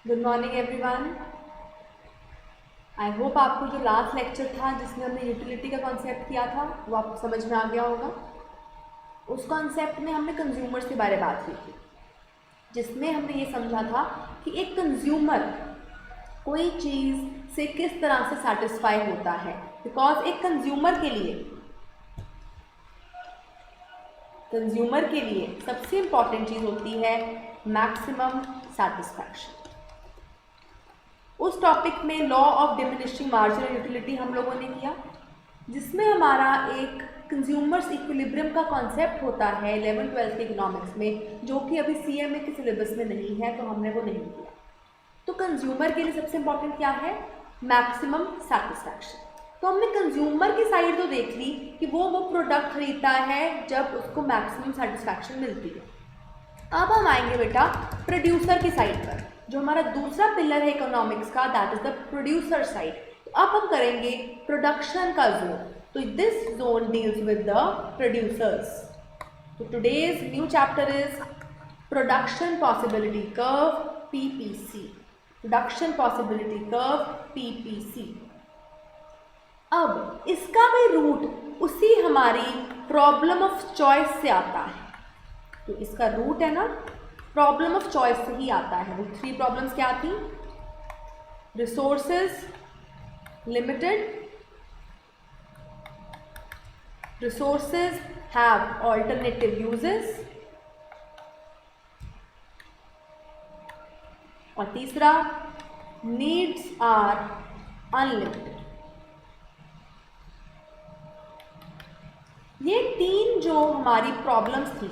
Good morning everyone. आई hope आपको जो last lecture था जिसमें हमने यूटिलिटी का कॉन्सेप्ट किया था वो आपको समझ में आ गया होगा। उस कॉन्सेप्ट में हमने कंज्यूमर्स के बारे में बात की थी, जिसमें हमने ये समझा था कि एक कंज्यूमर कोई चीज़ से किस तरह से सेटिस्फाई होता है। बिकॉज एक कंज्यूमर के लिए सबसे इम्पॉर्टेंट चीज़ होती है मैक्सिमम सेटिस्फैक्शन। उस टॉपिक में law of diminishing marginal utility हम लोगों ने किया, जिसमें हमारा एक कंज्यूमर्स इक्विलिब्रियम का कॉन्सेप्ट होता है 11th-12th के इकोनॉमिक्स में, जो कि अभी सीएमए के सिलेबस में नहीं है, तो हमने वो नहीं किया। तो कंज्यूमर के लिए सबसे इम्पॉर्टेंट क्या है? Maximum satisfaction. तो हमने कंज्यूमर की साइड तो देख ली कि वो प्रोडक्ट खरीदता है जब उसको मैक्सिमम सेटिस्फैक्शन मिलती है। अब हम आएंगे बेटा प्रोड्यूसर की साइड पर, जो हमारा दूसरा पिलर है इकोनॉमिक्स का, that is the producer side. तो अब हम करेंगे प्रोडक्शन का जोन। तो this zone deals with the producers. तो today's new chapter is production possibility curve, PPC. Production possibility curve, PPC. अब इसका भी रूट उसी हमारी प्रॉब्लम ऑफ चॉइस से आता है। तो इसका रूट है ना, प्रॉब्लम ऑफ चॉइस से ही आता है। वो 3 प्रॉब्लम्स क्या आती? Resources limited, resources have alternative uses, और तीसरा नीड्स आर अनलिमिटेड। ये 3 जो हमारी प्रॉब्लम्स थी,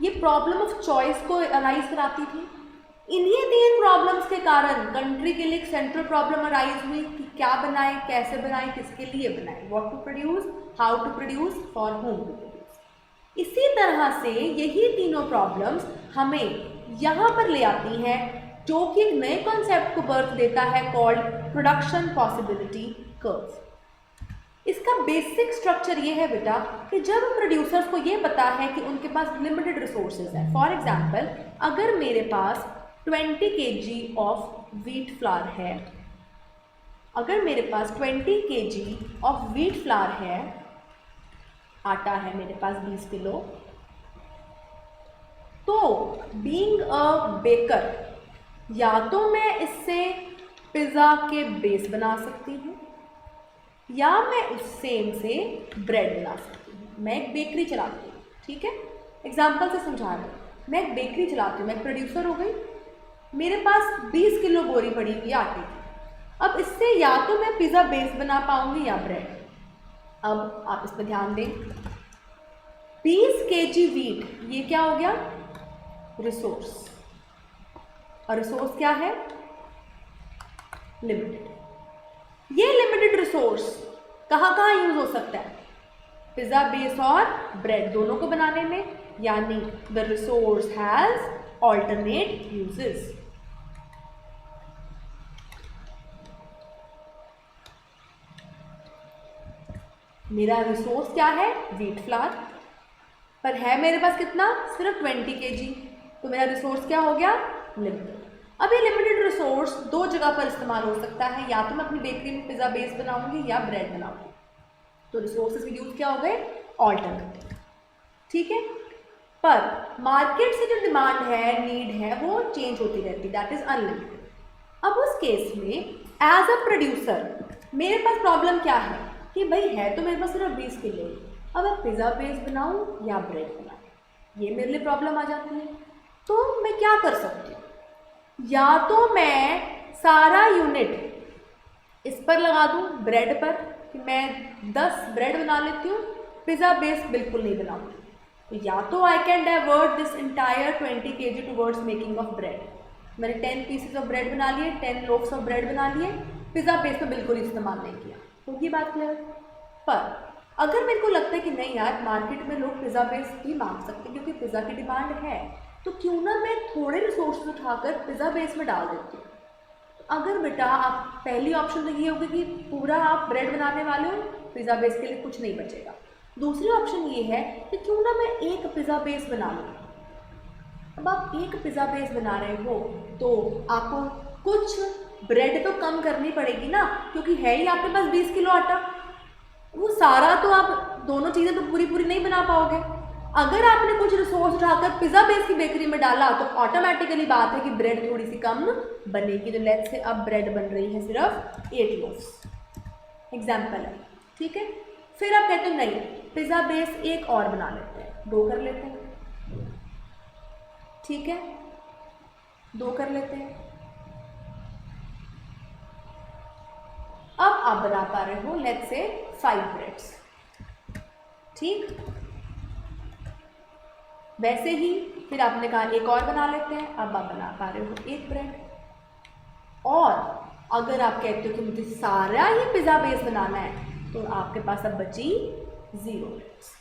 ये प्रॉब्लम ऑफ चॉइस को अराइज कराती थी। इन्हीं 3 प्रॉब्लम्स के कारण कंट्री के लिए एक सेंट्रल प्रॉब्लम अराइज हुई कि क्या बनाए, कैसे बनाए, किसके लिए बनाए, what to produce, how to produce, for whom to produce. इसी तरह से यही तीनों प्रॉब्लम्स हमें यहाँ पर ले आती हैं, जो कि एक नए कॉन्सेप्ट को बर्थ देता है कॉल्ड प्रोडक्शन पॉसिबिलिटी कर्व। इसका बेसिक स्ट्रक्चर ये है बेटा कि जब प्रोड्यूसर्स को ये पता है कि उनके पास लिमिटेड रिसोर्सेज है। फॉर एग्जांपल, अगर मेरे पास 20 kg ऑफ व्हीट फ्लावर है, अगर मेरे पास 20 kg ऑफ व्हीट फ्लावर है, आटा है मेरे पास 20 किलो, तो बीइंग अ बेकर, या तो मैं इससे पिज़्ज़ा के बेस बना सकती हूँ, या मैं उस सेम से ब्रेड बना सकती हूँ। मैं एक बेकरी चलाती हूँ, ठीक है, एग्जाम्पल से समझा रही हूँ। मैं एक बेकरी चलाती हूँ, मैं एक प्रोड्यूसर हो गई, मेरे पास 20 किलो बोरी पड़ी हुई आटे की। अब इससे या तो मैं पिज़्ज़ा बेस बना पाऊंगी या ब्रेड। अब आप इस पर ध्यान दें, 20 kg व्हीट, ये क्या हो गया? रिसोर्स। और रिसोर्स क्या है? लिमिटेड। ये लिमिटेड रिसोर्स कहाँ कहाँ यूज हो सकता है? पिज्जा बेस और ब्रेड दोनों को बनाने में, यानी the resource has alternate uses. मेरा रिसोर्स क्या है? व्हीट फ्लावर, पर है मेरे पास कितना? सिर्फ 20 kg। तो मेरा रिसोर्स क्या हो गया? लिमिटेड। अब ये लिमिटेड रिसोर्स 2 जगह पर इस्तेमाल हो सकता है, या तो मैं अपनी बेकरी में पिज़्ज़ा बेस बनाऊंगी या ब्रेड बनाऊंगी। तो रिसोर्सेज के यूज क्या हो गए? ऑल्टरनेटिव, ठीक है। पर मार्केट से जो डिमांड है, नीड है, वो चेंज होती रहती है, दैट इज अनलिमिटेड। अब उस केस में एज अ प्रोड्यूसर मेरे पास प्रॉब्लम क्या है कि भाई है तो मेरे पास सिर्फ 20 किलो, अब मैं पिज़्ज़ा बेस बनाऊँ या ब्रेड बनाऊँ, ये मेरे लिए प्रॉब्लम आ जाती है। तो मैं क्या कर सकती हूँ? या तो मैं सारा यूनिट इस पर लगा दूं, ब्रेड पर, कि मैं 10 ब्रेड बना लेती हूँ, पिज़्ज़ा बेस बिल्कुल नहीं बनाऊंगी। तो या तो I can divert this entire 20 kg towards making of bread. मैंने 10 पीसेस ऑफ ब्रेड बना लिए, 10 लोफ्स ऑफ ब्रेड बना लिए, पिज़्ज़ा बेस में बिल्कुल इस्तेमाल नहीं किया। होगी बात क्लियर? पर अगर मेरे को लगता है कि नहीं यार, मार्केट में लोग पिज़्ज़ा बेस भी मांग सकते हैं क्योंकि पिज़्ज़ा की डिमांड है, तो क्यों ना मैं थोड़े रिसोर्सेज उठाकर पिज़्ज़ा बेस में डाल देती हूँ। अगर बेटा आप पहली ऑप्शन तो ये होगी कि पूरा आप ब्रेड बनाने वाले हो, पिज़्ज़ा बेस के लिए कुछ नहीं बचेगा। दूसरी ऑप्शन ये है कि क्यों ना मैं एक पिज़्ज़ा बेस बना लूँ। अब आप एक पिज़्ज़ा बेस बना रहे हो तो आपको कुछ ब्रेड तो कम करनी पड़ेगी ना, क्योंकि है ही आपके पास 20 किलो आटा। वो सारा तो आप दोनों चीज़ें तो पूरी पूरी नहीं बना पाओगे। अगर आपने कुछ रिसोर्स उठाकर पिज़्ज़ा बेस की बेकरी में डाला तो ऑटोमेटिकली बात है कि ब्रेड थोड़ी सी कम बनेगी। तो लेट्स से अब ब्रेड बन रही है सिर्फ 8 लोफ्स, एग्जाम्पल है, ठीक है। फिर आप कहते हो नहीं, पिज़्ज़ा बेस एक और बना लेते हैं, 2 कर लेते हैं, ठीक है, 2 कर लेते हैं। अब आप बना पा रहे हो लेट्स से 5 ब्रेड्स, ठीक। वैसे ही फिर आपने कहा एक और बना लेते हैं, अब आप बना पा रहे हो 1 ब्रेड। और अगर आप कहते हो कि मुझे सारा ही पिज़्ज़ा बेस बनाना है तो आपके पास अब बची 0 ब्रेड्स,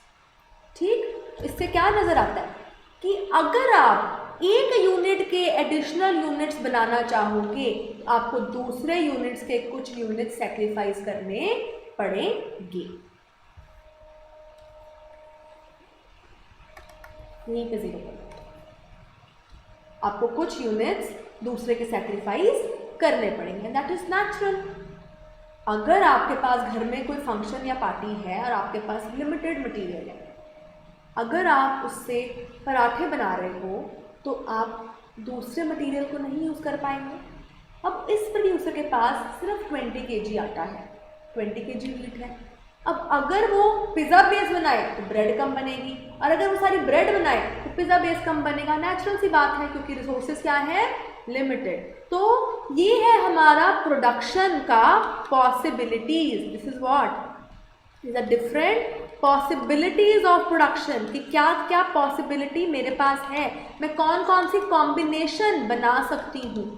ठीक। इससे क्या नज़र आता है कि अगर आप एक यूनिट के एडिशनल यूनिट्स बनाना चाहोगे तो आपको दूसरे यूनिट्स के कुछ यूनिट सैक्रिफाइस करने पड़ेंगे। यहीं पे 0 आपको कुछ यूनिट्स दूसरे के सैक्रिफाइस करने पड़ेंगे, दैट इज नेचुरल। अगर आपके पास घर में कोई फंक्शन या पार्टी है और आपके पास लिमिटेड मटेरियल है, अगर आप उससे पराठे बना रहे हो तो आप दूसरे मटेरियल को नहीं यूज़ कर पाएंगे। अब इस प्रोड्यूसर के पास सिर्फ 20 kg आटा है, 20 kg वीट है। अब अगर वो पिज़्ज़ा बेस बनाए तो ब्रेड कम बनेगी, और अगर वो सारी ब्रेड बनाए तो पिज़्ज़ा बेस कम बनेगा। नेचुरल सी बात है, क्योंकि रिसोर्सेज क्या है, लिमिटेड। तो ये है हमारा प्रोडक्शन का possibilities. This is what is a different possibilities of production, कि क्या क्या पॉसिबिलिटी मेरे पास है, मैं कौन कौन सी कॉम्बिनेशन बना सकती हूँ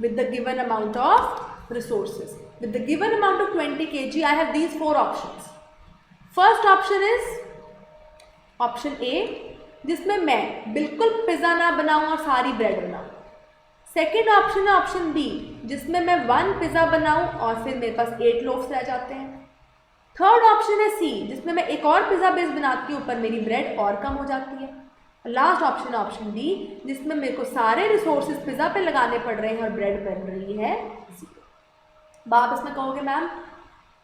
with the given amount of resources. With the given amount of 20 kg, I have these 4 options. First option is option A, जिसमें मैं बिल्कुल पिज़्ज़ा ना बनाऊँ और सारी ब्रेड बनाऊँ। सेकेंड ऑप्शन है ऑप्शन बी, जिसमें मैं 1 पिज़्ज़ा बनाऊँ और फिर मेरे पास 8 लोफ्स रह जाते हैं। थर्ड ऑप्शन है सी, जिसमें मैं एक और पिज़्ज़ा बेस बनाती हूँ पर मेरी ब्रेड और कम हो जाती है। लास्ट ऑप्शन ऑप्शन डी, जिसमें मेरे को सारे रिसोर्सेज पिज़्ज़ा पे लगाने पड़ रहे हैं और ब्रेड बन रही है 0। आप इसमें कहोगे मैम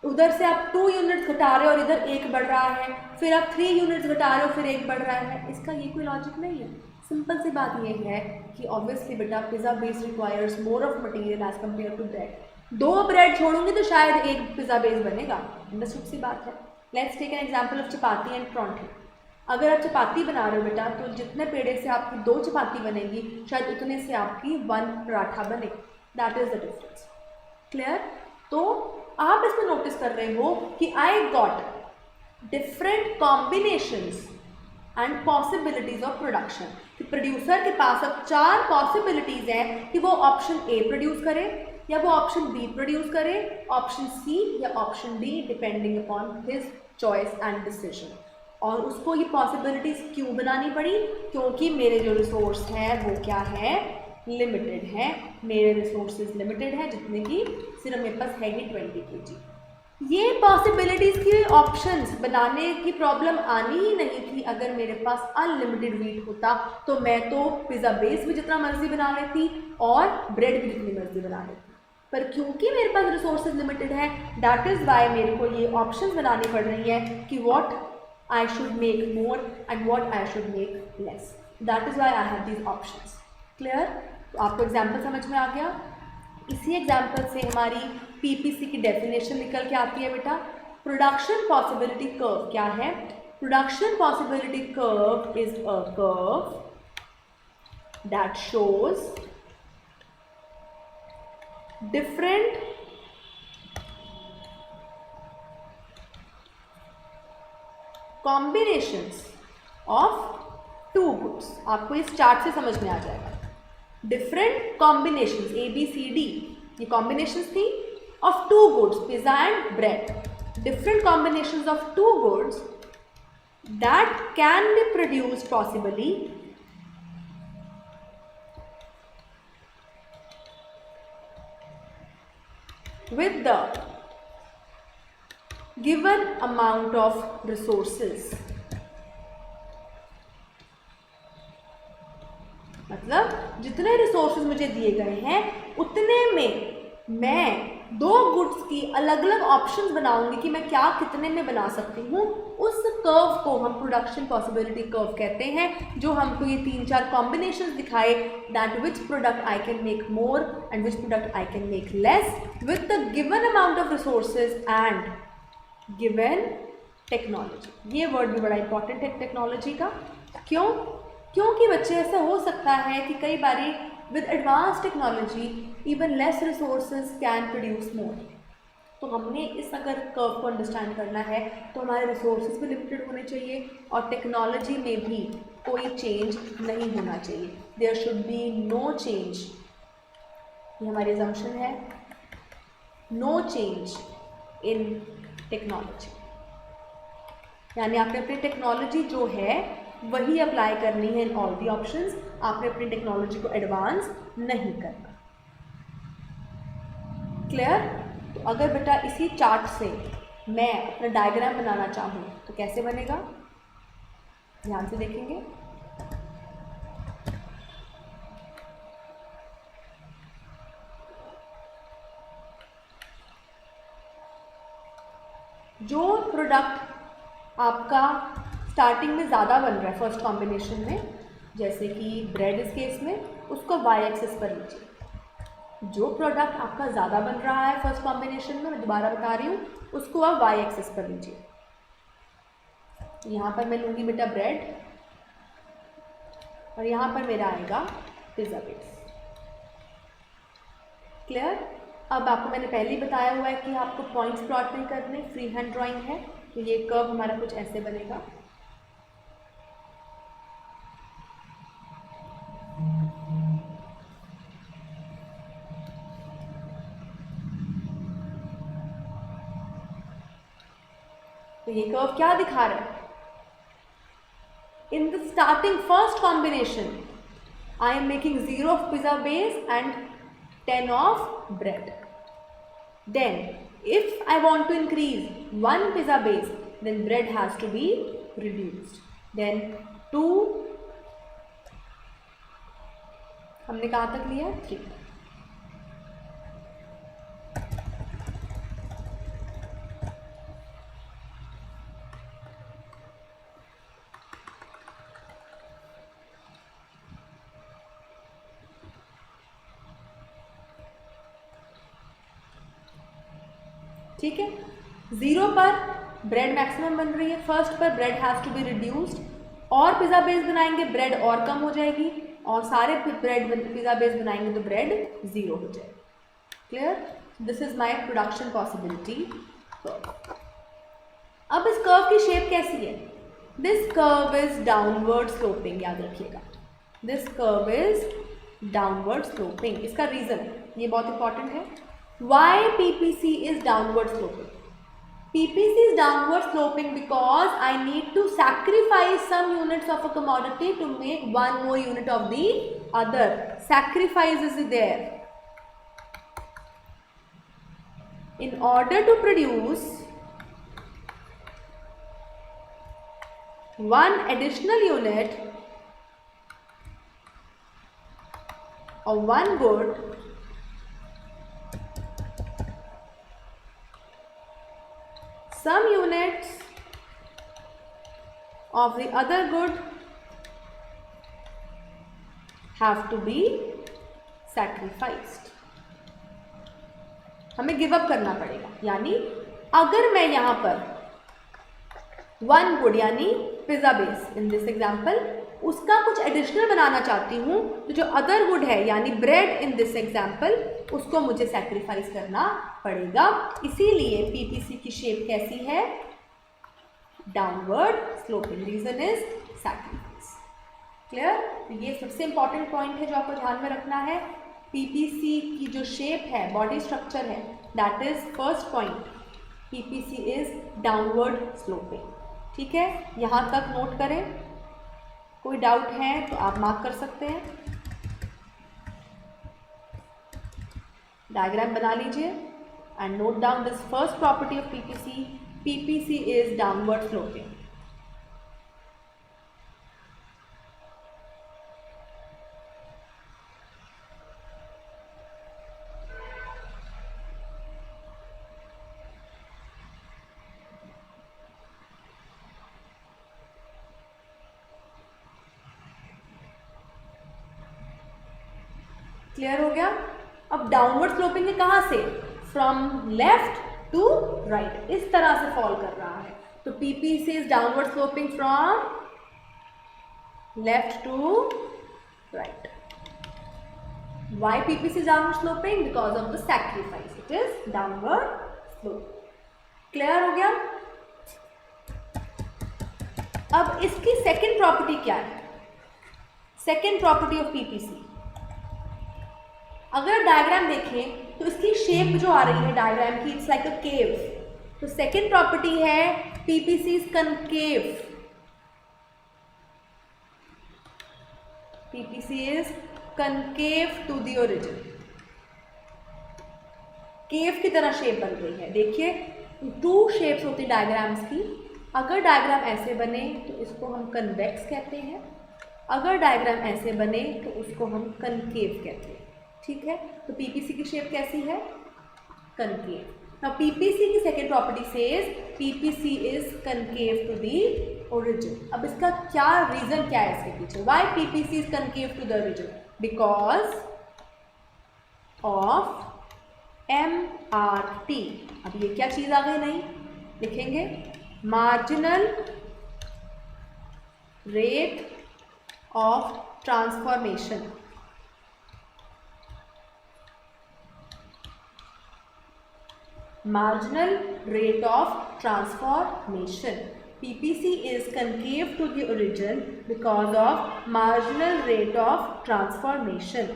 उधर से आप 2 यूनिट्स घटा रहे हो और इधर 1 बढ़ रहा है, फिर आप 3 यूनिट्स घटा रहे हो फिर 1 बढ़ रहा है। इसका ये कोई लॉजिक नहीं है। सिंपल सी बात ये है कि ऑब्वियसली बेटा pizza base requires more of material as compare to bread. 2 bread छोड़ूंगी तो शायद 1 पिज़्ज़ा बेस बनेगा, अंडरस्टूड सी बात है। Let's take an example of chapati and paranthe. अगर आप चपाती बना रहे हो बेटा तो जितने पेड़े से आपकी 2 चपाती बनेगी शायद उतने से आपकी 1 पराठा बने। That is the difference. Clear? तो आप इसमें नोटिस कर रहे हो कि I got different combinations and possibilities of production. कि प्रोड्यूसर के पास अब 4 पॉसिबिलिटीज हैं कि वो ऑप्शन ए प्रोड्यूस करे या वो ऑप्शन बी प्रोड्यूस करे, ऑप्शन सी या option D, depending upon his choice and decision. और उसको ये पॉसिबिलिटीज क्यों बनानी पड़ी? क्योंकि मेरे जो रिसोर्स हैं वो क्या है, लिमिटेड है। मेरे रिसोर्सेज लिमिटेड है, जितने की सिर्फ मेरे पास है ही 20 kg। ये पॉसिबिलिटीज की ऑप्शंस बनाने की प्रॉब्लम आनी ही नहीं थी अगर मेरे पास अनलिमिटेड वीट होता। तो मैं तो पिज़्ज़ा बेस भी जितना मर्जी बना लेती और ब्रेड भी जितनी मर्जी बना लेती, पर क्योंकि मेरे पास रिसोर्सेज लिमिटेड है दैट इज़ वाई मेरे को ये ऑप्शंस बनानी पड़ रही है कि what I should make more and what I should make less. That is why I have these options. Clear? तो आपको एग्जाम्पल समझ में आ गया? इसी एग्जाम्पल से हमारी PPC की डेफिनेशन निकल के आती है बेटा। प्रोडक्शन पॉसिबिलिटी कर्व क्या है? Production possibility curve is a curve that shows different combinations of two goods। आपको इस चार्ट से समझ में आ जाएगा। Different combinations A B C D, ये कॉम्बिनेशंस थी of two goods pizza and bread. Different combinations of two goods that can be produced possibly with the given amount of resources। मतलब जितने रिसोर्सेज मुझे दिए गए हैं उतने में मैं दो गुड्स की अलग अलग ऑप्शंस बनाऊंगी कि मैं क्या कितने में बना सकती हूँ। उस कर्व को हम प्रोडक्शन पॉसिबिलिटी कर्व कहते हैं, जो हमको ये 3-4 कॉम्बिनेशंस दिखाए that which product I can make more and which product I can make less with the given amount of resources and given technology. ये वर्ड भी बड़ा इंपॉर्टेंट है टेक्नोलॉजी का। क्यों? क्योंकि बच्चे ऐसा हो सकता है कि कई बारी with advance technology even less resources can produce more. तो हमने इस अगर कर्व को अंडरस्टैंड करना है तो हमारे रिसोर्सेज भी लिमिटेड होने चाहिए और टेक्नोलॉजी में भी कोई चेंज नहीं होना चाहिए। There should be no change, ये हमारी अजम्पशन है, नो चेंज इन टेक्नोलॉजी। यानी आपने अपनी टेक्नोलॉजी जो है वही अप्लाई करनी है इन ऑल दी ऑप्शंस, आपने अपनी टेक्नोलॉजी को एडवांस नहीं करना। क्लियर? तो अगर बेटा इसी चार्ट से मैं अपना डायग्राम बनाना चाहूँ तो कैसे बनेगा, ध्यान से देखेंगे। जो प्रोडक्ट आपका स्टार्टिंग में ज़्यादा बन रहा है फर्स्ट कॉम्बिनेशन में, जैसे कि ब्रेड इस केस में, उसको वाई एक्सिस पर लीजिए। जो प्रोडक्ट आपका ज़्यादा बन रहा है फर्स्ट कॉम्बिनेशन में, मैं दोबारा बता रही हूँ, उसको आप वाई एक्सिस पर लीजिए। यहाँ पर मैं लूँगी बेटा ब्रेड और यहाँ पर मेरा आएगा पिज़्ज़ा बेस। क्लियर? अब आपको मैंने पहले ही बताया हुआ है कि आपको पॉइंट्स प्लॉट नहीं करने, फ्री हैंड ड्राइंग है, तो ये कर्व हमारा कुछ ऐसे बनेगा। तो ये कर्व क्या दिखा रहा है? In the starting first combination I am making 0 of pizza base and 10 of bread. Then if I want to increase 1 pizza base, then bread has to be reduced. Then 2, हमने कहाँ तक लिया? 3. ठीक है, 0 पर ब्रेड मैक्सिमम बन रही है, फर्स्ट पर bread has to be reduced, और पिज़्ज़ा बेस बनाएंगे ब्रेड और कम हो जाएगी, और सारे ब्रेड पिज़्ज़ा बेस बनाएंगे तो ब्रेड 0 हो जाएगी। Clear? This is my production possibility curve. अब इस कर्व की शेप कैसी है? This curve is downward sloping, याद रखिएगा, this curve is downward sloping. इसका रीजन ये बहुत इंपॉर्टेंट है। Why PPC is downward sloping? PPC is downward sloping because I need to sacrifice some units of a commodity to make one more unit of the other. Sacrifice is there. In order to produce one additional unit of one good, some units of the other good have to be sacrificed. हमें give up करना पड़ेगा। यानी अगर मैं यहाँ पर one good यानी pizza base in this example, उसका कुछ एडिशनल बनाना चाहती हूँ, तो जो अदर गुड है यानी ब्रेड इन दिस एग्जाम्पल, उसको मुझे सैक्रिफाइस करना पड़ेगा। इसीलिए पीपीसी की शेप कैसी है? Downward sloping. Reason is sacrifice. Clear? तो ये सबसे इंपॉर्टेंट पॉइंट है जो आपको ध्यान में रखना है। पीपीसी की जो शेप है, बॉडी स्ट्रक्चर है, that is first point, PPC is downward sloping. ठीक है, यहाँ तक नोट करें। कोई डाउट है तो आप मार्क कर सकते हैं। डायग्राम बना लीजिए and note down this first property of PPC. PPC is downward sloping. Clear हो गया। अब डाउनवर्ड स्लोपिंग है कहाँ से, फ्रॉम लेफ्ट टू राइट, इस तरह से फॉल कर रहा है। तो PPC is downward sloping from left to right. Why PPC is downward sloping? Because of the sacrifice. It is downward slope. Clear हो गया। अब इसकी सेकेंड प्रॉपर्टी क्या है, सेकेंड प्रॉपर्टी ऑफ पीपीसी। अगर डायग्राम देखें तो इसकी शेप जो आ रही है डायग्राम की, इट्स लाइक अ केव। तो सेकेंड प्रॉपर्टी है PPC is concave. PPC is concave to the origin, cave की तरह शेप बन रही है। देखिए टू शेप्स होती डायग्राम्स की। अगर डायग्राम ऐसे बने तो इसको हम कन्वेक्स कहते हैं, अगर डायग्राम ऐसे बने तो उसको हम कनकेव कहते हैं। ठीक है, तो पीपीसी की शेप कैसी है, कनकेव। नाउ पीपीसी की second property says PPC is concave to the origin. अब इसका क्या रीजन क्या है इसके पीछे, why PPC is concave to the origin, because of MRT। अब ये क्या चीज आ गई, नहीं लिखेंगे, marginal rate of transformation. Marginal rate of transformation. PPC is concave to the origin because of marginal rate of transformation.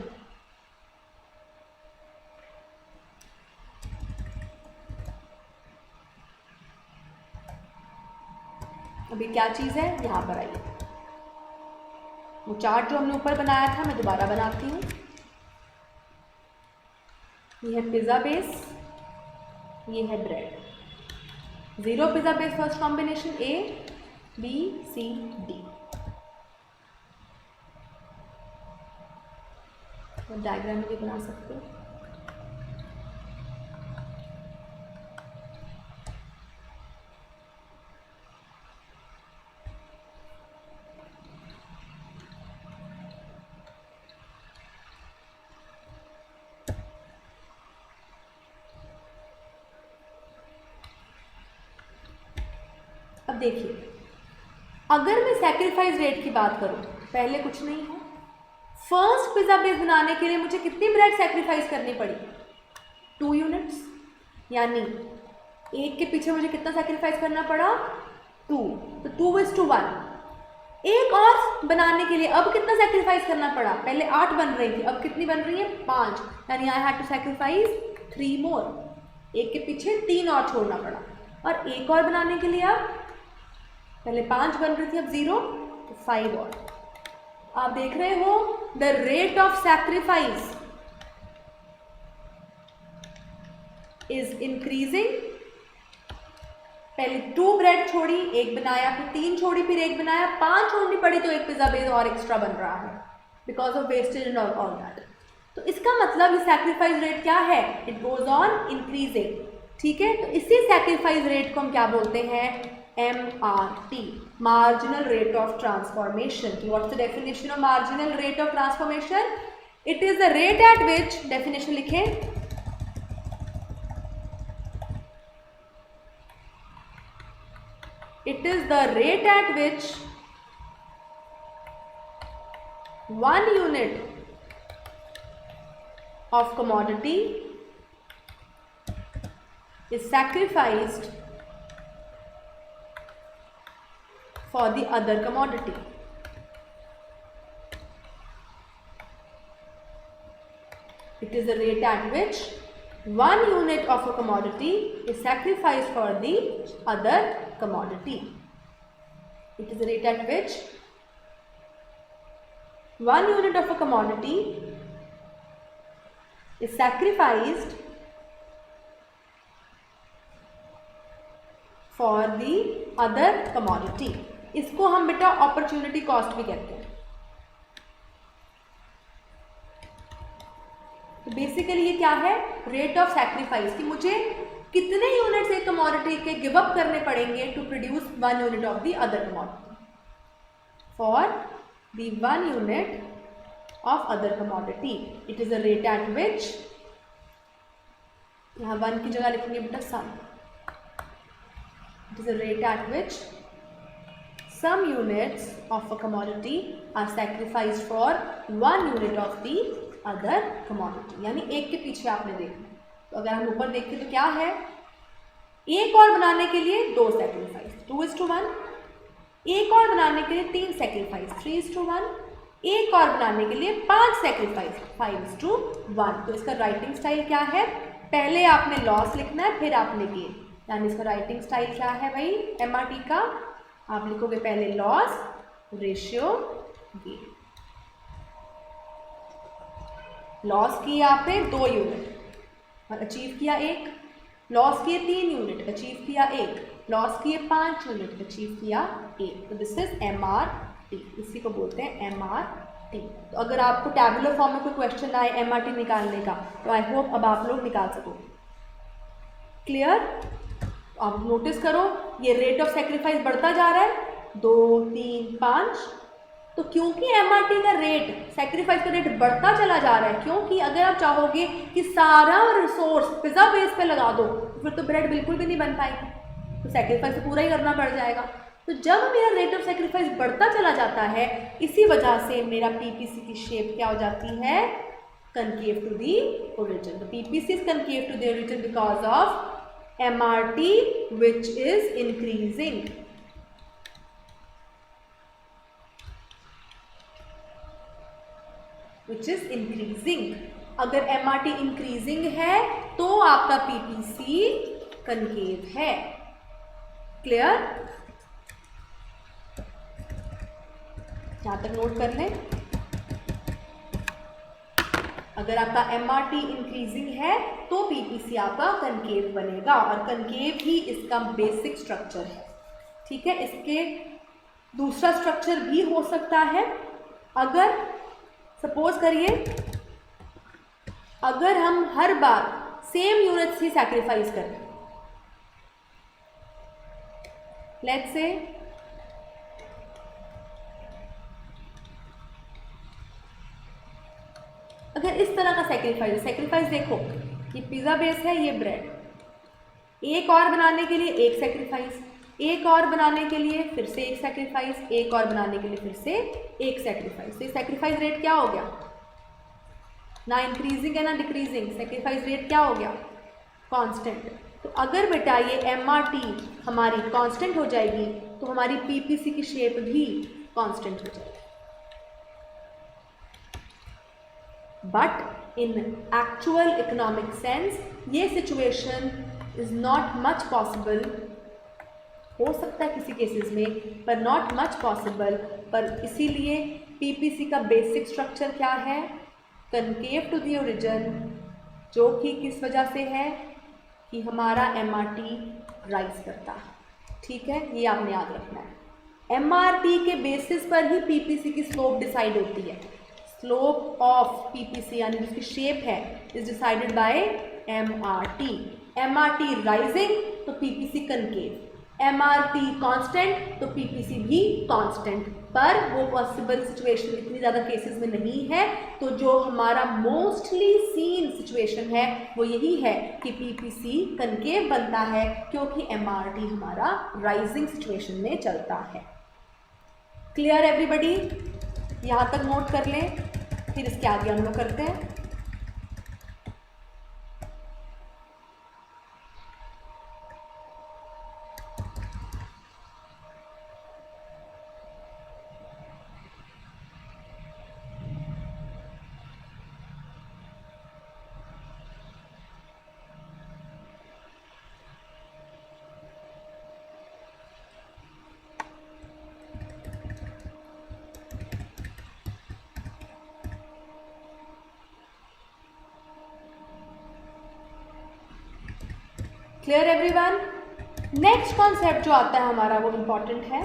अभी क्या चीज़ है, यहाँ पर आइए। वो चार्ट जो हमने ऊपर बनाया था मैं दोबारा बनाती हूँ। ये है पिज़्ज़ा बेस, ये है bread. 0 pizza base first combination A B C D। और डायग्राम भी बना सकते हो। अब देखिए, अगर मैं सैक्रिफाइस रेट की बात करूं, पहले कुछ नहीं है। फर्स्ट पिज़्ज़ा बेस बनाने के लिए मुझे कितनी ब्रेड सैक्रिफाइस करनी पड़ी, 2 यूनिट्स, यानी एक के पीछे मुझे कितना सैक्रिफाइस करना पड़ा, 2। तो 2:1। एक और बनाने के लिए अब कितना सैक्रिफाइस करना पड़ा, पहले 8 बन रही थी, अब कितनी बन रही है, 5, यानी आई हैड टू सैक्रिफाइस 3 मोर। एक के पीछे 3 और छोड़ना पड़ा। और एक और बनाने के लिए अब पहले 5 बन रही थी, अब 0, तो 5 और। आप देख रहे हो the rate of sacrifice is increasing. पहले 2 ब्रेड छोड़ी, 1 बनाया, फिर 3 छोड़ी, फिर 1 बनाया, 5 छोड़नी पड़ी तो एक पिज़्ज़ा बेस और एक्स्ट्रा बन रहा है because of wastage and all that. तो इसका मतलब ये सैक्रिफाइस रेट क्या है, इट गोज ऑन इंक्रीजिंग। ठीक है, तो इसी सैक्रिफाइस रेट को हम क्या बोलते हैं, MRT, marginal rate of transformation. What's the definition of marginal rate of transformation? It is the rate at which, definition लिखें, it is the rate at which 1 unit of commodity is sacrificed for the other commodity. It is the rate at which 1 unit of a commodity is sacrificed for the other commodity. It is the rate at which 1 unit of a commodity is sacrificed for the other commodity. इसको हम बेटा opportunity cost भी कहते हैं। तो basically ये क्या है, रेट ऑफ सैक्रिफाइस, कि मुझे कितने यूनिट्स एक कमोडिटी के गिव अप करने पड़ेंगे to produce 1 unit of the other commodity. For the 1 unit of other commodity. It is a rate at which, यहाँ 1 की जगह लिखेंगे बेटा sum. It is a rate at which some units of a commodity are sacrificed for 1 unit of the other commodity. यानी एक के पीछे आपने देखना. तो अगर हम ऊपर देखें तो क्या है, एक और बनाने के लिए 2 सेक्रीफाइस 2:1, एक और बनाने के लिए 3 सेक्रीफाइस 3:1, एक और बनाने के लिए 5 सेक्रीफाइस 5:1. तो इसका राइटिंग स्टाइल क्या है, पहले आपने लॉस लिखना है फिर आपने गेन. यानी इसका राइटिंग स्टाइल क्या है भाई एमआरटी का, आप लिखोगे पहले लॉस रेशियो गेन. लॉस किया आपने 2 यूनिट और अचीव किया 1, लॉस किए 3 यूनिट अचीव किया 1, लॉस किए 5 यूनिट अचीव किया 1. तो दिस इज एमआरटी, इसी को बोलते हैं एमआरटी. तो अगर आपको टैबुलर फॉर्म में कोई क्वेश्चन आए एमआरटी निकालने का तो आई होप अब आप लोग निकाल सको. क्लियर? आप नोटिस करो ये रेट ऑफ सेक्रीफाइस बढ़ता जा रहा है 2, 3, 5. तो क्योंकि एमआरटी का रेट, सेक्रीफाइस का रेट बढ़ता चला जा रहा है, क्योंकि अगर आप चाहोगे कि सारा रिसोर्स पिज़्ज़ा बेस पे लगा दो तो फिर तो ब्रेड बिल्कुल भी नहीं बन पाएगी, तो सेक्रीफाइस तो पूरा ही करना पड़ जाएगा. तो जब मेरा रेट ऑफ सेक्रीफाइस बढ़ता चला जाता है, इसी वजह से मेरा पीपीसी की शेप क्या हो जाती है, कनकेव टू दी ओरिजिन. तो PPC is concave to the origin because of MRT which is increasing. Which is increasing. अगर MRT इंक्रीजिंग है तो आपका PPC कनकेव है. क्लियर? यहां तक नोट कर लें. अगर आपका MRT इंक्रीजिंग है तो PPC आपका कनकेव बनेगा और कनकेव ही इसका बेसिक स्ट्रक्चर है. ठीक है, इसके दूसरा स्ट्रक्चर भी हो सकता है. अगर सपोज करिए अगर हम हर बार सेम यूनिट्स ही सैक्रिफाइस करें, लेट्स से अगर इस तरह का सेक्रीफाइस देखो, ये पिज़्ज़ा बेस है, ये ब्रेड, एक और बनाने के लिए एक सेक्रीफाइस, एक और बनाने के लिए फिर से एक सेक्रीफाइस, एक और बनाने के लिए फिर से एक सेक्रीफाइस. तो ये सेक्रीफाइस रेट क्या हो गया, ना इंक्रीजिंग है ना डिक्रीजिंग. सेक्रीफाइस रेट क्या हो गया, कांस्टेंट. तो अगर बेटा ये एमआरटी हमारी कांस्टेंट हो जाएगी तो हमारी पीपीसी की शेप भी कांस्टेंट हो जाएगी. But in actual economic sense ये situation is not much possible. हो सकता है किसी केसेस में पर नॉट मच पॉसिबल. पर इसीलिए पीपीसी का बेसिक स्ट्रक्चर क्या है, कनकेव टू द ओरिजिन, जो कि किस वजह से है कि हमारा एमआरटी राइज करता है. ठीक है, ये आपने याद रखना है. एमआरटी के बेसिस पर ही पीपीसी की स्लोप डिसाइड होती है. स्लोप ऑफ पीपीसी यानी जिसकी शेप है is decided by MRT. MRT rising तो पीपीसी कनकेव, एमआरटी कांस्टेंट तो पीपीसी भी कांस्टेंट. पर वो पॉसिबल सिचुएशन इतनी ज़्यादा केसेस में नहीं है. तो जो हमारा मोस्टली सीन सिचुएशन है वो यही है कि पीपीसी कनकेव बनता है क्योंकि एमआरटी हमारा राइजिंग सिचुएशन में चलता है. Clear everybody? यहाँ तक नोट कर लें, फिर इसके आगे हम लोग करते हैं. Clear everyone? नेक्स्ट कॉन्सेप्ट जो आता है हमारा वो इम्पॉर्टेंट है.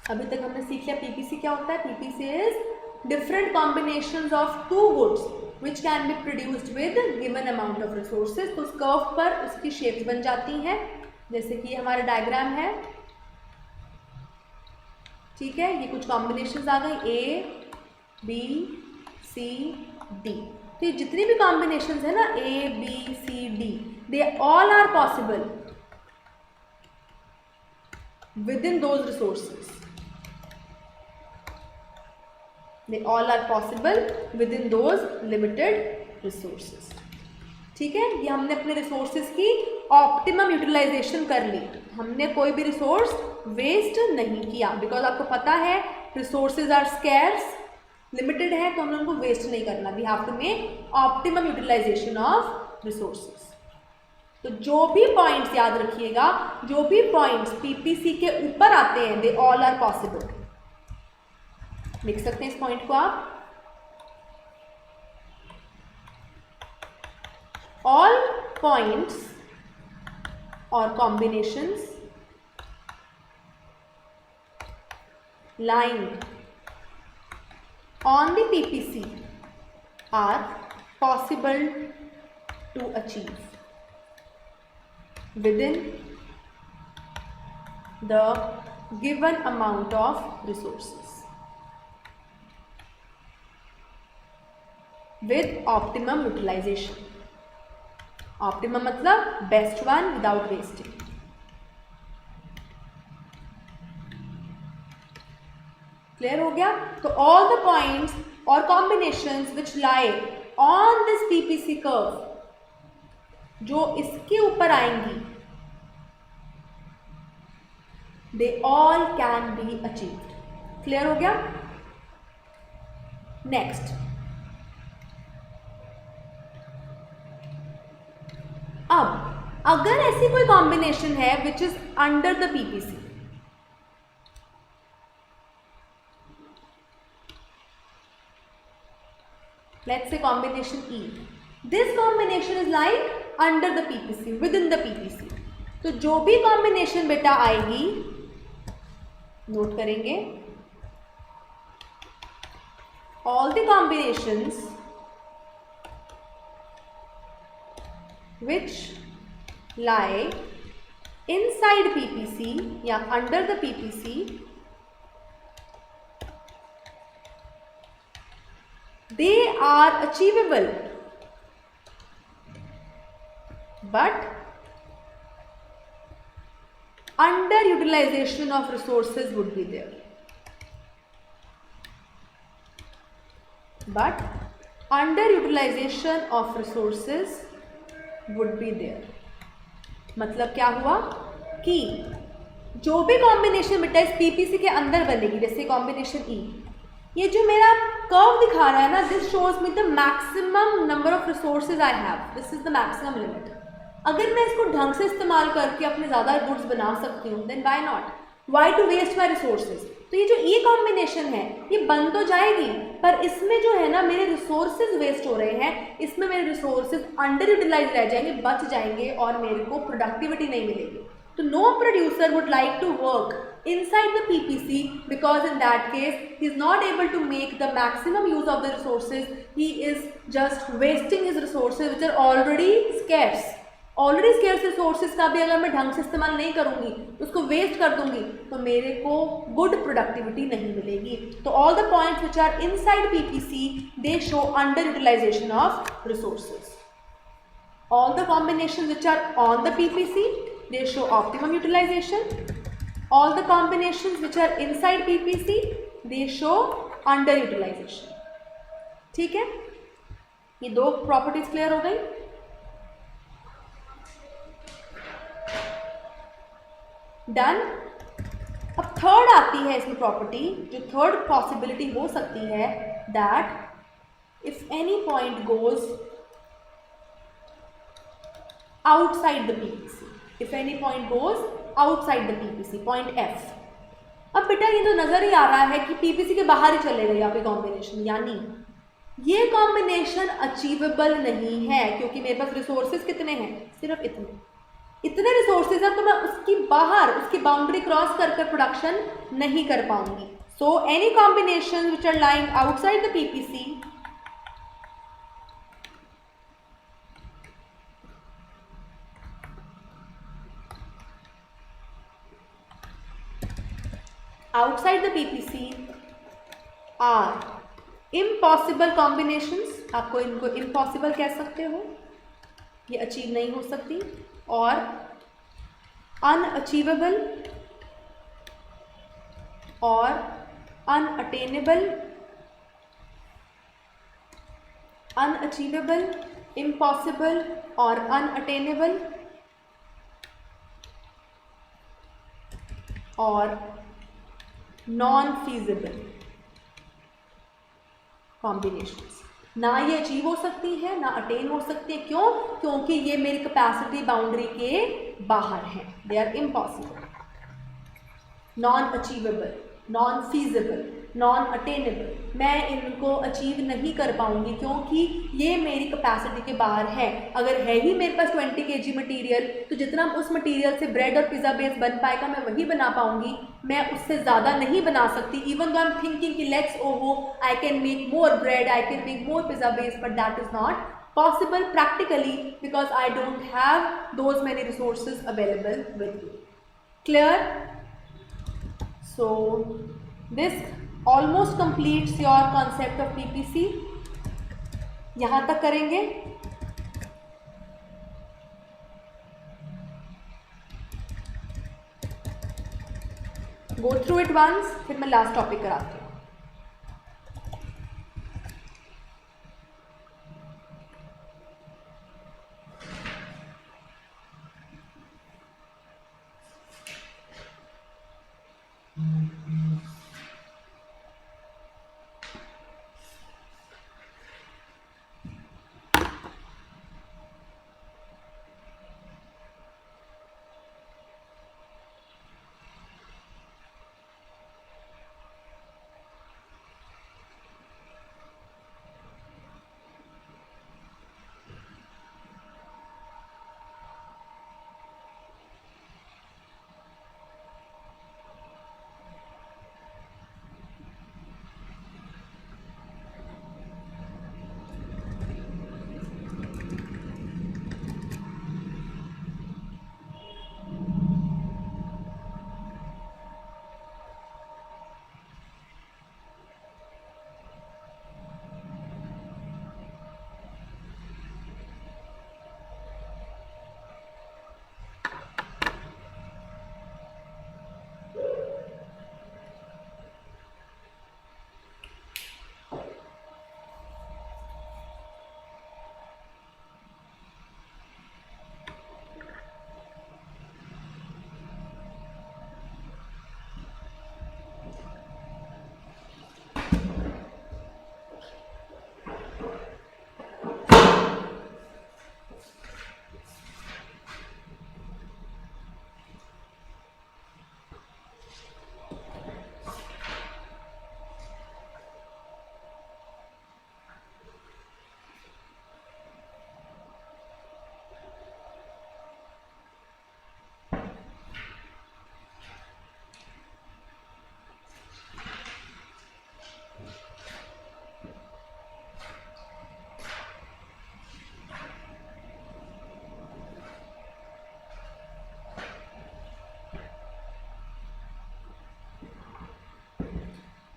अभी तक हमने सीख लिया पीपीसी क्या होता है. PPC is different combinations of two goods which can be produced with given amount of resources. तो उस कर्व पर उसकी शेप्स बन जाती हैं, जैसे कि हमारा डायग्राम है. ठीक है, ये कुछ कॉम्बिनेशंस आ गई, ए बी सी डी। तो ये जितनी भी कॉम्बिनेशन है ना A B C D, they all are possible within those resources, they all are possible within those limited resources. ठीक है, ये हमने अपने रिसोर्सेज की ऑप्टिमम यूटिलाइजेशन कर ली, हमने कोई भी रिसोर्स वेस्ट नहीं किया, बिकॉज आपको पता है रिसोर्सेज आर स्कैर्स, लिमिटेड है, तो हमने उनको वेस्ट नहीं करना। We have to make optimum utilization of resources. तो जो भी पॉइंट्स याद रखिएगा, जो भी पॉइंट्स पीपीसी के ऊपर आते हैं, दे ऑल आर पॉसिबल। लिख सकते हैं इस पॉइंट को आप, all points or combinations lying on the PPC are possible to achieve within the given amount of resources with optimum utilization। Optimum मतलब best one without wasting. Clear हो गया? तो ऑल द पॉइंट्स और combinations which lie on this PPC curve, जो इसके ऊपर आएंगी, they all can be achieved. Clear हो गया? नेक्स्ट, अब अगर ऐसी कोई कॉम्बिनेशन है which is under the PPC, let's say combination E, this combination is like under the PPC, within the PPC. तो जो भी कॉम्बिनेशन बेटा आएगी, नोट करेंगे, all the combinations which lie inside PPC या under the PPC, they are achievable, but underutilization of resources would be there, but underutilization of resources would be there. मतलब क्या हुआ कि जो भी कॉम्बिनेशन बेटा इस पीपीसी के अंदर बनेगी, जैसे कॉम्बिनेशन ई, ये जो मेरा कर्व दिखा रहा है ना, this shows me the maximum number of resources I have, this is the maximum limit. अगर मैं इसको ढंग से इस्तेमाल करके अपने ज़्यादा गुड्स बना सकती हूँ, then why not, why to waste my resources. तो ये जो ई कॉम्बिनेशन है ये बन तो जाएगी, पर इसमें जो है ना मेरे रिसोर्सेज वेस्ट हो रहे हैं, इसमें मेरे रिसोर्सेज अंडर यूटिलाइज रह जाएंगे, बच जाएंगे, और मेरे को प्रोडक्टिविटी नहीं मिलेगी। तो no producer would like to work inside the PPC, because in that case he is not able to make the maximum use of the resources, he is just wasting his resources which are already scarce। Already scarce resources का भी अगर मैं ढंग से इस्तेमाल नहीं करूंगी, उसको वेस्ट कर दूंगी, तो मेरे को गुड प्रोडक्टिविटी नहीं मिलेगी। तो all the points which are inside PPC, they show under utilization of resources. All the combination which are on the PPC, they show optimum utilization. All the combination which are inside PPC, they show under utilization. ठीक है, ये दो properties clear हो गई। Done. अब third आती है इसमें प्रॉपर्टी, जो थर्ड पॉसिबिलिटी हो सकती है, that if any point goes outside the PPC, if any point goes outside the PPC, point F. अब बेटा ये तो नजर ही आ रहा है कि पीपीसी के बाहर ही चले गए यहाँ पे कॉम्बिनेशन, यानी ये कॉम्बिनेशन अचीवेबल नहीं है, क्योंकि मेरे पास रिसोर्सेज कितने हैं, सिर्फ इतने रिसोर्सेज हैं, तो मैं उसकी बाहर, उसकी बाउंड्री क्रॉस कर कर प्रोडक्शन नहीं कर पाऊंगी। So any combination which are lying outside the PPC are impossible combinations, आपको इनको इम्पॉसिबल कह सकते हो, ये अचीव नहीं हो सकती, और अनअचीवेबल और अनअटेनेबल, अनअचीवेबल, इम्पॉसिबल और अनअटेनेबल, और नॉन फीजिबल कॉम्बिनेशंस। ना ये अचीव हो सकती है ना अटेन हो सकती है। क्यों? क्योंकि ये मेरी कैपेसिटी बाउंड्री के बाहर हैं, they are impossible, non achievable, non feasible, non attainable. मैं इनको अचीव नहीं कर पाऊंगी क्योंकि ये मेरी कैपेसिटी के बाहर है। अगर है ही मेरे पास 20 kg मटेरियल, तो जितना उस मटेरियल से ब्रेड और पिज़्ज़ा बेस बन पाएगा मैं वही बना पाऊंगी, मैं उससे ज़्यादा नहीं बना सकती। Even though I am thinking कि लेट्स ओहो आई can make more bread, I can make more pizza base, but that is not possible practically because I don't have those many resources available with me. Clear? So this almost completes your concept of PPC. यहाँ तक करेंगे। Go through it once, फिर मैं last topic कराती हूँ।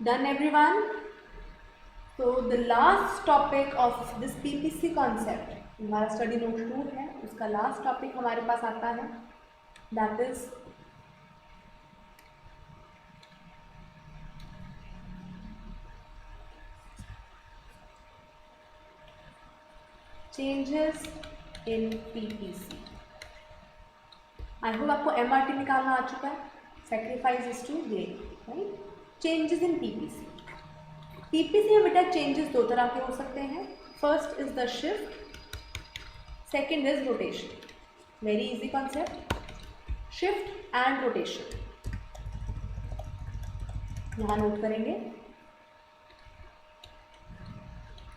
Done everyone? So the last topic of this PPC concept, हमारा study note 2 है, उसका लास्ट टॉपिक हमारे पास आता है, that is changes in PPC। I hope आपको MRT निकालना आ चुका है, sacrifice is to gain, right. Changes in PPC। PPC में बेटा चेंजेस दो तरह के हो सकते हैं। First is the shift, second is rotation. Very easy concept, shift and rotation. यहां नोट करेंगे,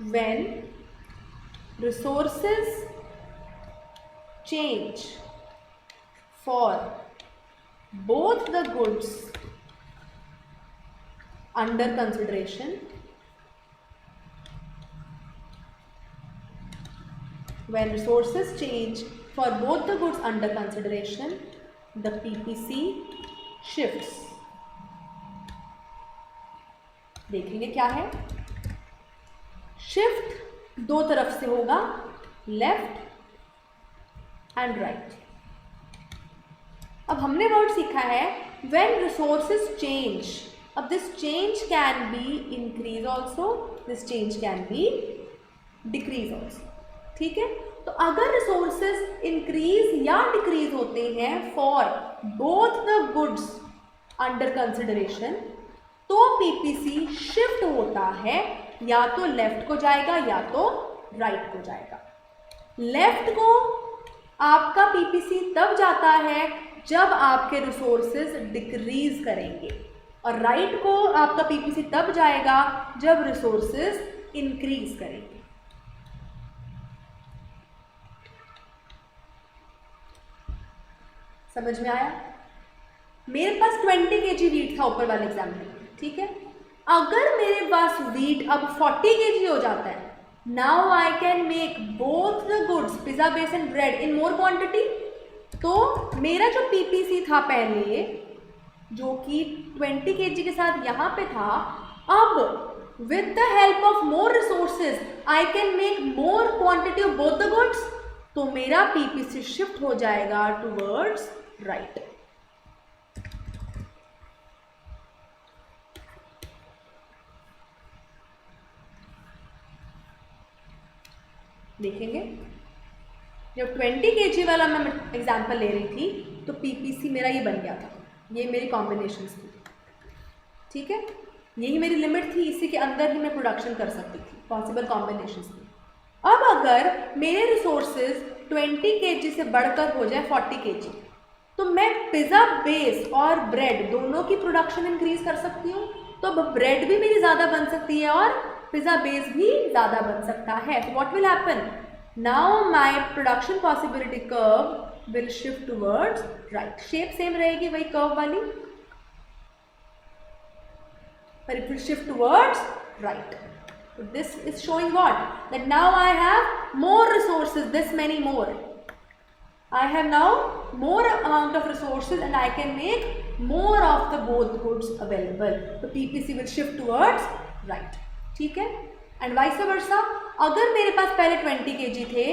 when resources change for both the goods under consideration, when resources change for both the goods under consideration, the PPC shifts। देखेंगे क्या है, shift दो तरफ से होगा, left and right. अब हमने वर्ड सीखा है व्हेन रिसोर्सेज चेंज। अब this change can be increase also, this change can be decrease also. ठीक है, तो अगर रिसोर्सेज इंक्रीज या डिक्रीज होते हैं for both the goods under consideration, तो पीपीसी शिफ्ट होता है, या तो लेफ्ट को जाएगा या तो राइट को जाएगा। लेफ्ट को आपका पीपीसी तब जाता है जब आपके रिसोर्सेज डिक्रीज करेंगे, और राइट को आपका पीपीसी तब जाएगा जब रिसोर्सेज इंक्रीज करेंगे। समझ में आया? मेरे पास 20 kg वीट था ऊपर वाले एग्जाम्पल, ठीक है। अगर मेरे पास वीट अब 40 kg हो जाता है, now I can make both the goods pizza base and bread in more quantity. तो मेरा जो पीपीसी था पहले, जो कि 20 kg के साथ यहाँ पे था, अब with the help of more resources I can make more quantity of both the goods, तो मेरा पीपीसी शिफ्ट हो जाएगा टूवर्ड्स राइट। देखेंगे, जब 20 kg वाला मैं एग्जाम्पल ले रही थी तो पीपीसी मेरा ये बन गया था, ये मेरी कॉम्बिनेशंस थी, ठीक है। यही मेरी लिमिट थी, इसी के अंदर ही मैं प्रोडक्शन कर सकती थी, पॉसिबल कॉम्बिनेशंस थी। अब अगर मेरे रिसोर्सेज 20 kg से बढ़कर हो जाए 40 kg, तो मैं पिज़्ज़ा बेस और ब्रेड दोनों की प्रोडक्शन इंक्रीज कर सकती हूँ। तो अब ब्रेड भी मेरी ज़्यादा बन सकती है और पिज़्ज़ा बेस भी ज़्यादा बन सकता है। तो what will happen? Now my production possibility curve will shift towards right. Shape same रहेगी वही कर्व वाली, पर it will shift towards right. So this is showing what? That now I have more resources, this many more. I have now more amount of resources and I can make more of the both goods available. So PPC will shift towards right. ठीक है? And vice versa. अगर मेरे पास पहले 20 kg थे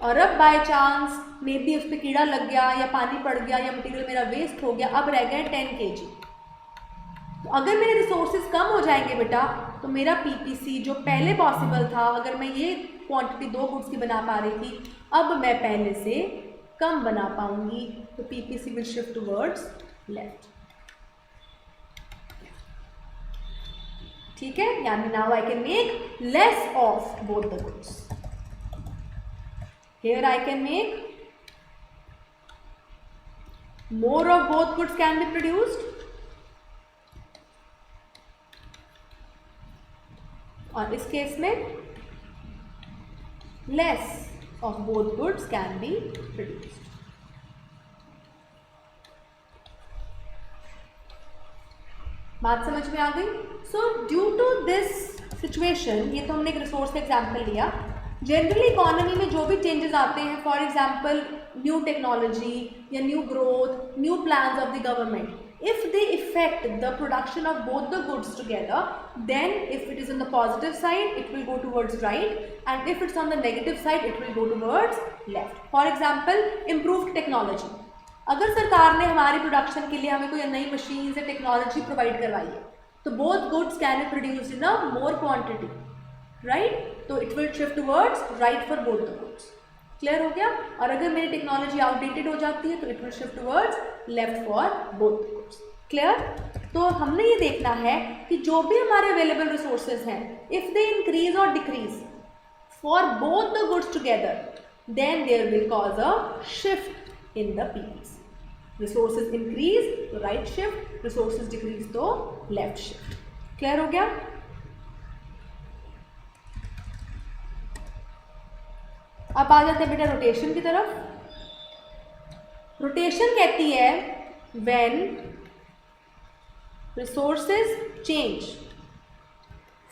और अब by chance may be उस पर कीड़ा लग गया या पानी पड़ गया या मटेरियल मेरा वेस्ट हो गया, अब रह गए 10 kg, तो अगर मेरे रिसोर्सेज कम हो जाएंगे बेटा, तो मेरा पीपीसी जो पहले पॉसिबल था, अगर मैं ये क्वांटिटी 2 गुड्स की बना पा रही थी, अब मैं पहले से कम बना पाऊंगी, तो PPC will shift towards left. ठीक है, यानी now I can make less of both the goods. Here I can make more of both goods can be produced, और इस केस में less of both goods can be produced. बात समझ में आ गई? So due to this situation, ये तो हमने एक रिसोर्स का एग्जाम्पल लिया, जनरली इकोनॉमी में जो भी चेंजेस आते हैं, फॉर एग्जाम्पल न्यू टेक्नोलॉजी या new growth, new plans of the government, if they affect the production of both the goods together, then if it is on the positive side it will go towards right, and if it's on the negative side it will go towards left. For example, improved technology. अगर सरकार ने हमारी production के लिए हमें कोई नई machine या टेक्नोलॉजी प्रोवाइड करवाई है, तो both goods can be produced in a more quantity, right? तो it will shift towards right for both the goods. Clear हो गया? और अगर मेरी टेक्नोलॉजी आउटडेटेड हो जाती है तो it will shift towards left for both goods. Clear? तो हमने ये देखना है कि जो भी हमारे अवेलेबल रिसोर्सेज हैं, इफ दे इंक्रीज और decrease for both the goods together, then there will cause a shift in the PPC. Resources increase तो राइट शिफ्ट, रिसोर्सेज डिक्रीज तो लेफ्ट शिफ्ट। क्लियर हो गया? अब आ जाते हैं बेटा रोटेशन की तरफ। रोटेशन कहती है when resources change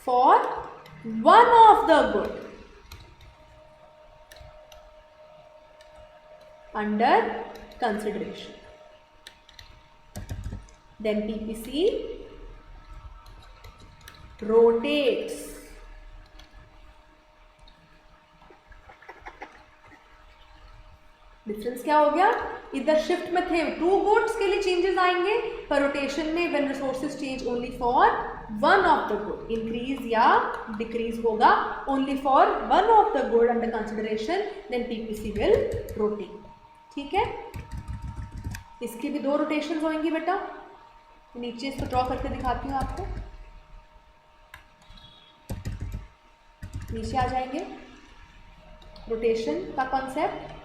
for one of the good under consideration, then PPC rotates difference क्या हो गया, इधर शिफ्ट में थे 2 गुड्स के लिए चेंजेस आएंगे, पर रोटेशन में when resources change only for one of the good, increase या डिक्रीज होगा only for one of the good under consideration, then PPC will rotate. ठीक है, इसकी भी 2 रोटेशन होंगी बेटा, नीचे इसको ड्रॉ करके दिखाती हूँ आपको। नीचे आ जाएंगे, रोटेशन का concept,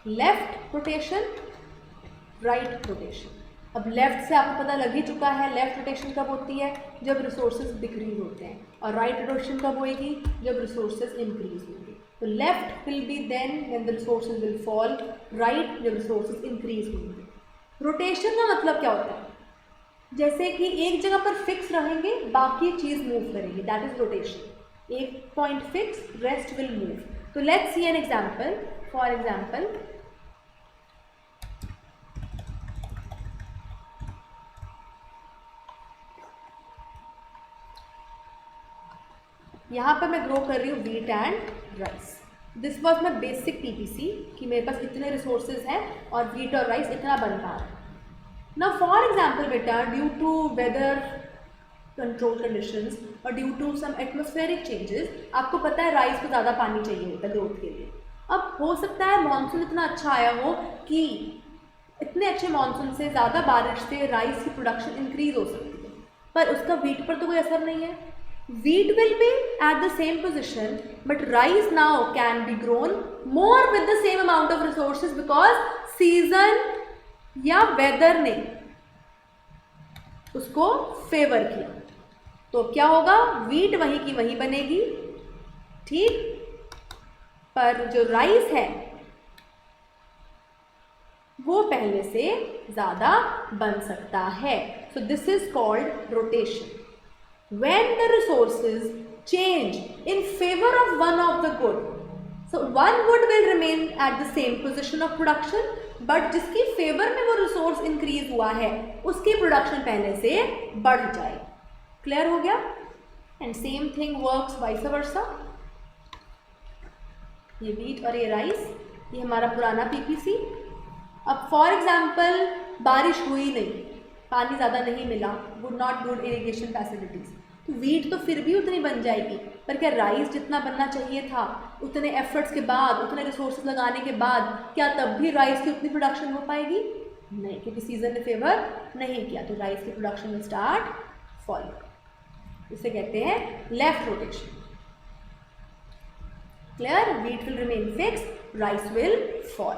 left rotation, right rotation. अब लेफ्ट से आपको पता लग ही चुका है लेफ्ट रोटेशन कब होती है, जब रिसोर्सेज डिक्रीज होते हैं, और राइट रोटेशन कब होएगी, जब रिसोर्सेज इंक्रीज होंगे। तो left will be then when the resources will fall, right जब रिसोर्सेज इंक्रीज होंगे। रोटेशन का मतलब क्या होता है, जैसे कि एक जगह पर फिक्स रहेंगे, बाकी चीज मूव करेंगे, दैट इज रोटेशन। एक point fix, rest will move. तो let's see an example. For example, यहाँ पर मैं ग्रो कर रही हूँ wheat and rice. This was my basic PPC कि मेरे पास इतने रिसोर्सेज हैं और वीट और राइस इतना बन पा रहा है। ना फॉर एग्जाम्पल बेटा, due to weather control conditions और due to some atmospheric changes, आपको पता है राइस को ज़्यादा पानी चाहिए होता है ग्रोथ के लिए। अब हो सकता है मानसून इतना अच्छा आया हो कि इतने अच्छे मानसून से, ज़्यादा बारिश से राइस की प्रोडक्शन इंक्रीज हो सकती है, पर उसका वीट पर तो कोई असर नहीं है। Wheat will be at the same position, but rice now can be grown more with the same amount of resources because season या weather ने उसको फेवर किया। तो क्या होगा, wheat वहीं की वहीं बनेगी, ठीक, पर जो राइस है वो पहले से ज़्यादा बन सकता है। So this is called rotation. When the resources change in favor of one of the good, so one good will remain at the same position of production, but जिसकी फेवर में वो रिसोर्स इंक्रीज हुआ है उसकी production पहले से बढ़ जाए। क्लियर हो गया? And same thing works vice versa. ये वीट और ये राइस, ये हमारा पुराना पीपीसी। अब फॉर एग्जाम्पल बारिश हुई नहीं, पानी ज़्यादा नहीं मिला, would not good irrigation facilities, तो वीट तो फिर भी उतनी बन जाएगी, पर क्या राइस जितना बनना चाहिए था उतने एफर्ट्स के बाद, उतने रिसोर्सेज लगाने के बाद, क्या तब भी राइस की उतनी प्रोडक्शन हो पाएगी? नहीं, क्योंकि सीजन ने फेवर नहीं किया, तो राइस की प्रोडक्शन विल स्टार्ट फॉलिंग। इसे कहते हैं left rotation. Clear? Wheat will remain fix, rice will fall,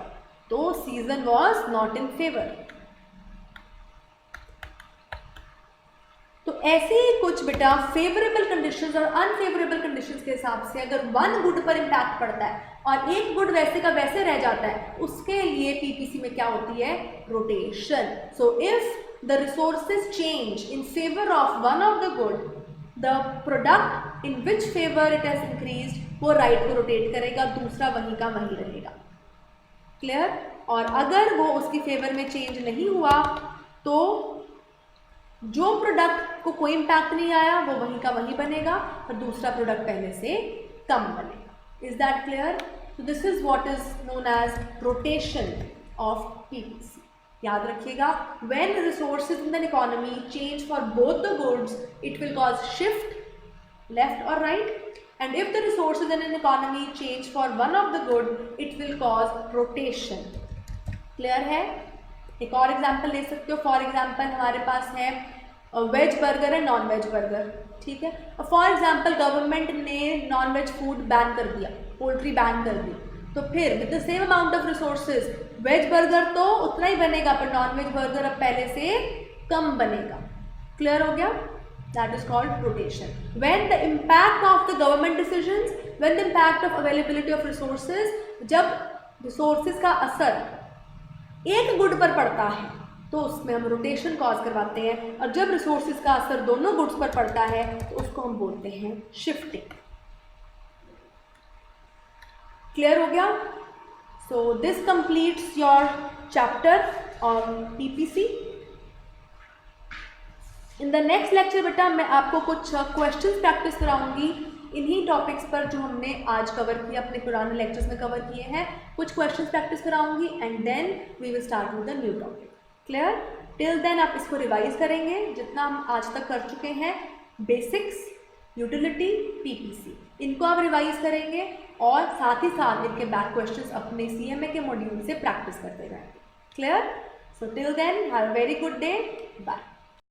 तो season was not in favour. तो ऐसे ही कुछ बेटा फेवरेबल कंडीशंस और अनफेवरेबल कंडीशंस के हिसाब से अगर वन गुड पर इम्पैक्ट पड़ता है और एक गुड वैसे का वैसे रह जाता है, उसके लिए पीपीसी में क्या होती है? Rotation. So if the resources change in favour of one of the good, the product in which favour it has increased, वो राइट को रोटेट करेगा, दूसरा वहीं का वहीं रहेगा। क्लियर? और अगर वो उसकी फेवर में चेंज नहीं हुआ तो जो प्रोडक्ट को कोई इम्पैक्ट नहीं आया वो वहीं का वहीं बनेगा और दूसरा प्रोडक्ट पहले से कम बनेगा। Is that clear? तो this is what is known as rotation of PPC. याद रखिएगा, when resources in the economy change for both the goods, it will cause shift left और right, and if the resources in an economy change for one of the good, it will cause rotation. Clear है? एक और example ले सकते हो। For example हमारे पास है वेज बर्गर है, नॉन वेज बर्गर, ठीक है। फॉर एग्जाम्पल गवर्नमेंट ने नॉन वेज फूड बैन कर दिया, पोल्ट्री बैन कर दी, तो फिर with the same amount of resources veg burger तो उतना ही बनेगा, पर नॉन वेज बर्गर अब पहले से कम बनेगा। क्लियर हो गया? That is called rotation. When the impact of the government decisions, when the impact of availability of resources, जब रिसोर्सेज का असर एक गुड पर पड़ता है तो उसमें हम रोटेशन कॉज करवाते हैं, और जब रिसोर्सेज का असर दोनों गुड्स पर पड़ता है तो उसको हम बोलते हैं शिफ्टिंग। क्लियर हो गया? So this completes your chapter on PPC. In the next lecture बेटा मैं आपको कुछ क्वेश्चंस प्रैक्टिस कराऊंगी इन्हीं टॉपिक्स पर जो हमने आज कवर किया, अपने पुराने लेक्चर्स में कवर किए हैं, कुछ क्वेश्चंस प्रैक्टिस कराऊंगी and then we will start with the new topic. Clear? Till then आप इसको रिवाइज करेंगे जितना हम आज तक कर चुके हैं, बेसिक्स, यूटिलिटी, पीपीसी, इनको आप रिवाइज करेंगे और साथ ही साथ इनके बैक क्वेश्चंस अपने सीएमए के मॉड्यूल से प्रैक्टिस करते रहेंगे। Clear? So till then have a very good day, bye.